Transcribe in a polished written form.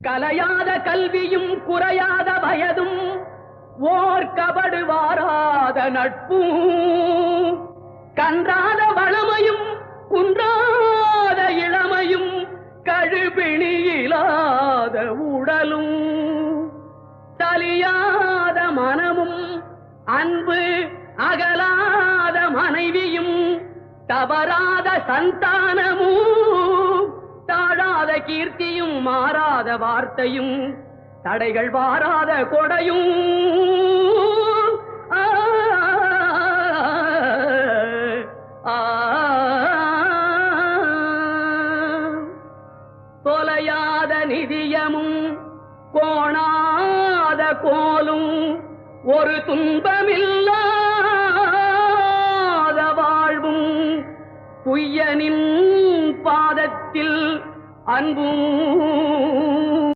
கலையாத கல்வியும் குறையாத வயதும் ஓர் கபடு வாராத நட்பும் கன்றாத வளமையும் குன்றாத இளமையும் கழுபிணியிலாத உடலும் தலியாத மனமும் அன்பு அகலாத மனைவியும் தவறாத சந்தானமும் தாழாத கீர்த்தியும் மாறாத வார்த்தையும் தடைகள் வாராத கொடையும் தொலையாத நிதியமும் கோணாத கோலும் ஒரு துன்பமில்லாத வாழ்வும் குய்யனின் பாதத்தில் அன்பும்